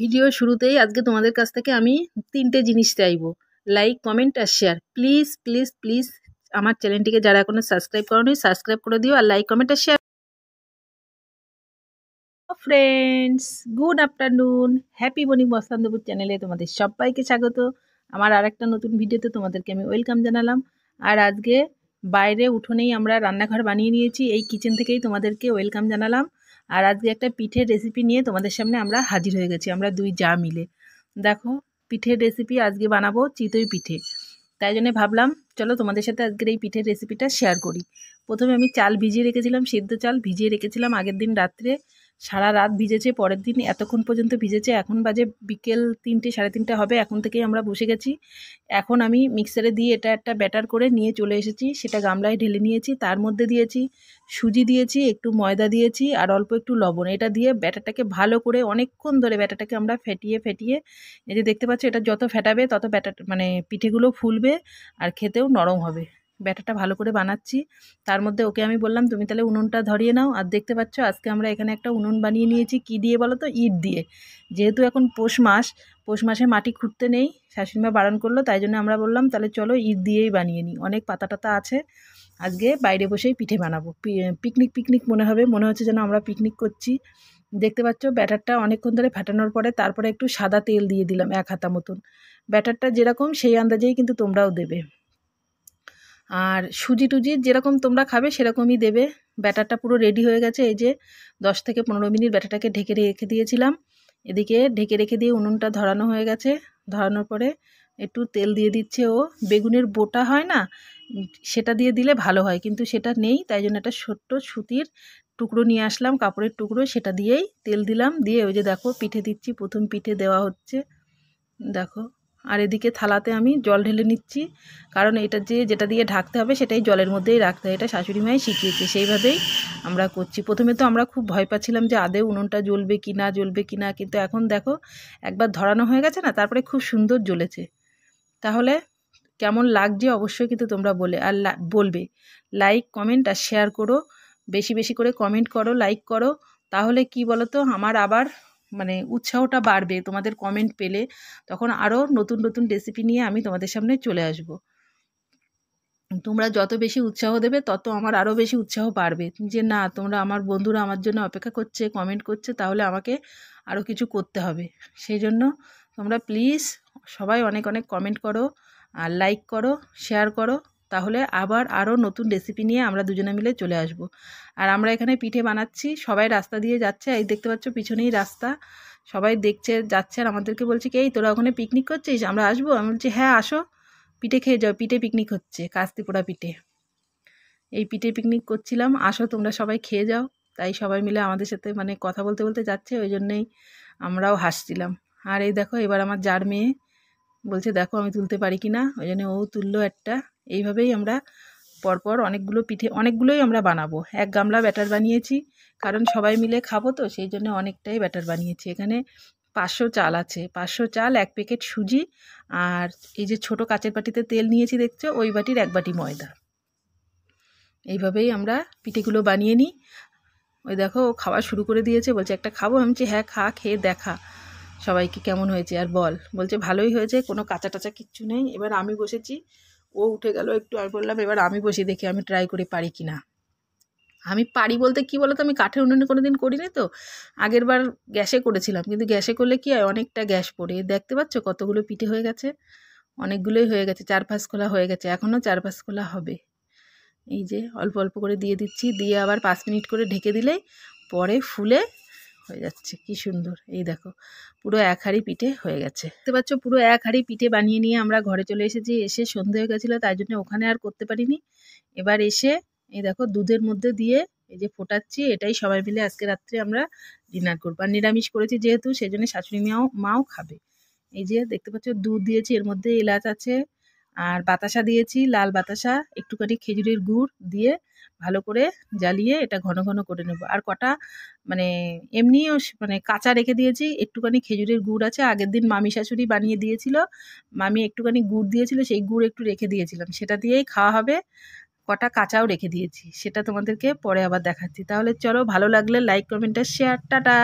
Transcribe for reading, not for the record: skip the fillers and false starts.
Video শুরুতেই আজকে তোমাদের কাছ থেকে আমি 3টে জিনিস চাইবো। লাইক, কমেন্ট আর শেয়ার। প্লিজ প্লিজ প্লিজ আমার চ্যানেলটিকে যারা এখনো সাবস্ক্রাইব করোনি সাবস্ক্রাইব করে দিও আর লাইক, কমেন্ট আর share. Friends, good afternoon. Happy morning Basantapur চ্যানেলে তোমাদের সবাইকে স্বাগত। আমার আরেকটা নতুন ভিডিওতে তোমাদেরকে আমি ওয়েলকাম জানালাম। আর আজকে বাইরে উঠোনেই আমরা রান্নাঘর বানিয়ে নিয়েছি, এই কিচেন থেকেই তোমাদেরকে ওয়েলকাম জানালাম। আর আজকে একটা পিঠের রেসিপি নিয়ে তোমাদের সামনে আমরা হাজির হয়ে গেছি, আমরা দুই যা মিলে। দেখো, পিঠের রেসিপি আজকে বানাবো চিতই পিঠে। তাই জন্য ভাবলাম চলো তোমাদের সাথে আজকের এই পিঠের রেসিপিটা শেয়ার করি। প্রথমে আমি চাল ভিজিয়ে রেখেছিলাম, সিদ্ধ চাল ভিজিয়ে রেখেছিলাম আগের দিন রাত্রে। সারা রাত ভিজেছে, পরের দিন এতক্ষণ পর্যন্ত ভিজেছে। এখন বাজে বিকেল 3টে, সাড়ে 3টে হবে। এখন থেকেই আমরা বসে গেছি। এখন আমি মিক্সারে দিয়ে এটা একটা ব্যাটার করে নিয়ে চলে এসেছি। সেটা গামলায় ঢেলে নিয়েছি, তার মধ্যে দিয়েছি সুজি, দিয়েছি একটু ময়দা, দিয়েছি আর অল্প একটু লবণ। এটা দিয়ে ব্যাটারটাকে ভালো করে অনেকক্ষণ ধরে ব্যাটারটাকে আমরা ফেটিয়ে ফেটিয়ে, এই যে দেখতে পাচ্ছ, এটা যত ফেটাবে তত ব্যাটার মানে পিঠেগুলো ফুলবে আর খেতেও নরম হবে। ব্যাটারটা ভালো করে বানাচ্ছি। তার মধ্যে ওকে আমি বললাম তুমি তাহলে উনুনটা ধরিয়ে নাও। আর দেখতে পাচ্ছ আজকে আমরা এখানে একটা উনুন বানিয়ে নিয়েছি। কি দিয়ে বলো তো? ইট দিয়ে। যেহেতু এখন পৌষ মাসে মাটি খুঁড়তে নেই, শাশুড়িমা বারণ করলো, তাই জন্য আমরা বললাম তাহলে চলো ইট দিয়েই বানিয়ে নিই। অনেক পাতা টাতা আছে, আজকে বাইরে বসেই পিঠে বানাবো। পিকনিক পিকনিক মনে হচ্ছে যেন আমরা পিকনিক করছি। দেখতে পাচ্ছ ব্যাটারটা অনেকক্ষণ ধরে ফাটানোর পরে তারপরে একটু সাদা তেল দিয়ে দিলাম 1 হাতা মতন। ব্যাটারটা যেরকম সেই আন্দাজেই কিন্তু তোমরাও দেবে। আর সুজি টুজি যেরকম তোমরা খাবে সেরকমই দেবে। ব্যাটারটা পুরো রেডি হয়ে গেছে। এই যে 10 থেকে 15 মিনিট ব্যাটারটাকে ঢেকে রেখে দিয়েছিলাম। এদিকে ঢেকে রেখে দিয়ে উনুনটা ধরানো হয়ে গেছে। ধরানোর পরে একটু তেল দিয়ে দিচ্ছে ও। বেগুনের বোটা হয় না, সেটা দিয়ে দিলে ভালো হয়, কিন্তু সেটা নেই। তাই জন্য একটা ছোট্ট সুতির টুকরো নিয়ে আসলাম, কাপড়ের টুকরো, সেটা দিয়েই তেল দিলাম। দিয়ে ওই যে দেখো পিঠে দিচ্ছি, প্রথম পিঠে দেওয়া হচ্ছে, দেখো। আর এদিকে থালাতে আমি জল ঢেলে নিচ্ছি, কারণ এটা যেটা দিয়ে ঢাকতে হবে সেটাই জলের মধ্যেই রাখতে হয়। এটা শাশুড়ি মাই শিখিয়েছে, সেইভাবেই আমরা করছি। প্রথমে তো আমরা খুব ভয় পাচ্ছিলাম যে আদৌ উনুনটা জ্বলবে কি না জ্বলবে কি না, কিন্তু এখন দেখো একবার ধরানো হয়ে গেছে না, তারপরে খুব সুন্দর জ্বলেছে। তাহলে কেমন লাগছে অবশ্যই কিন্তু তোমরা বলবে। লাইক, কমেন্ট আর শেয়ার করো। বেশি বেশি করে কমেন্ট করো, লাইক করো। তাহলে কি বলো তো, আমার আবার মানে উৎসাহটা বাড়বে তোমাদের কমেন্ট পেলে। তখন আরও নতুন নতুন রেসিপি নিয়ে আমি তোমাদের সামনে চলে আসব। তোমরা যত বেশি উৎসাহ দেবে তত আমার আরও বেশি উৎসাহ বাড়বে, যে না, তোমরা আমার বন্ধুরা আমার জন্য অপেক্ষা করছে, কমেন্ট করছে, তাহলে আমাকে আরও কিছু করতে হবে। সেই জন্য তোমরা প্লিজ সবাই অনেক অনেক কমেন্ট করো আর লাইক করো, শেয়ার করো। তাহলে আবার আরও নতুন রেসিপি নিয়ে আমরা দুজনে মিলে চলে আসব। আর আমরা এখানে পিঠে বানাচ্ছি, সবাই রাস্তা দিয়ে যাচ্ছে, এই দেখতে পাচ্ছ পিছনেই রাস্তা। সবাই দেখছে যাচ্ছে আর আমাদেরকে বলছে কি, এই তোরা ওখানে পিকনিক করছিস, আমরা আসবো? আমি বলছি হ্যাঁ আসো, পিঠে খেয়ে যাও, পিঠে পিকনিক হচ্ছে, কাস্তি পোড়া পিঠে। এই পিঠে পিকনিক করছিলাম, আসো তোমরা সবাই খেয়ে যাও। তাই সবাই মিলে আমাদের সাথে মানে কথা বলতে বলতে যাচ্ছে, ওই জন্যেই আমরাও হাসছিলাম। আর এই দেখো এবার আমার জার মেয়ে বলছে দেখো আমি তুলতে পারি কি না, ওই জন্য ও তুললো একটা। এইভাবেই আমরা পরপর অনেকগুলোই আমরা বানাবো। 1 গামলা ব্যাটার বানিয়েছি, কারণ সবাই মিলে খাবো তো, সেই জন্য অনেকটাই ব্যাটার বানিয়েছি। এখানে 500 চাল আছে, 500 চাল, 1 প্যাকেট সুজি, আর এই যে ছোট কাচের বাটিতে তেল নিয়েছি দেখছো, ওই বাটির 1 বাটি ময়দা। এইভাবেই আমরা পিঠেগুলো বানিয়ে নিই। ওই দেখো ও খাওয়া শুরু করে দিয়েছে, বলছে একটা খাবো। আমি বলছি হ্যাঁ খা, খেয়ে দেখা সবাইকে কেমন হয়েছে আর বল। বলছে ভালোই হয়েছে, কোনো কাঁচা টাচা কিচ্ছু নেই। এবার আমি বসেছি, ও উঠে গেল একটু, আর বললাম এবার আমি বসে দেখি আমি ট্রাই করে পারি কি না। আমি পারি বলতে কি বলো তো, আমি কাঠের উনুনে কোনো দিন করিনি তো। আগের বার গ্যাসে করেছিলাম, কিন্তু গ্যাসে করলে কি হয়, অনেকটা গ্যাস পড়ে। দেখতে পাচ্ছ কতগুলো পিঠে হয়ে গেছে, অনেকগুলোই হয়ে গেছে, 4-5 খোলা হয়ে গেছে, এখনও 4-5 খোলা হবে। এই যে অল্প অল্প করে দিয়ে দিচ্ছি, দিয়ে আবার 5 মিনিট করে ঢেকে দিলেই পরে ফুলে হয়ে যাচ্ছে। কি সুন্দর, এই দেখো পুরো 1 হাঁড়ি পিঠে হয়ে গেছে। দেখতে পাচ্ছ পুরো 1 হাঁড়ি পিঠে বানিয়ে নিয়ে আমরা ঘরে চলে এসেছি। এসে সন্ধে হয়ে গেছিলো, তাই জন্য ওখানে আর করতে পারিনি। এবার এসে এই দেখো দুধের মধ্যে দিয়ে এই যে ফোটাচ্ছি, এটাই সবাই মিলে আজকে রাত্রে আমরা ডিনার করবো। আর নিরামিষ করেছি যেহেতু, সেই জন্য শাশুড়ি মাও খাবে। এই যে দেখতে পাচ্ছ দুধ দিয়েছি, এর মধ্যে এলাচ আছে, আর বাতাসা দিয়েছি, লাল বাতাসা, একটুখানি খেজুরের গুড় দিয়ে ভালো করে জ্বালিয়ে এটা ঘন ঘন করে নেব। আর কটা মানে এমনিও মানে কাঁচা রেখে দিয়েছি, একটুখানি খেজুরের গুড় আছে, আগের দিন মামি শাশুড়ি বানিয়ে দিয়েছিল, মামি একটুখানি গুড় দিয়েছিল, সেই গুড় একটু রেখে দিয়েছিলাম, সেটা দিয়েই খাওয়া হবে। কটা কাঁচাও রেখে দিয়েছি, সেটা তোমাদেরকে পরে আবার দেখাচ্ছি। তাহলে চলো, ভালো লাগলে লাইক, কমেন্ট আর শেয়ার। টাটা।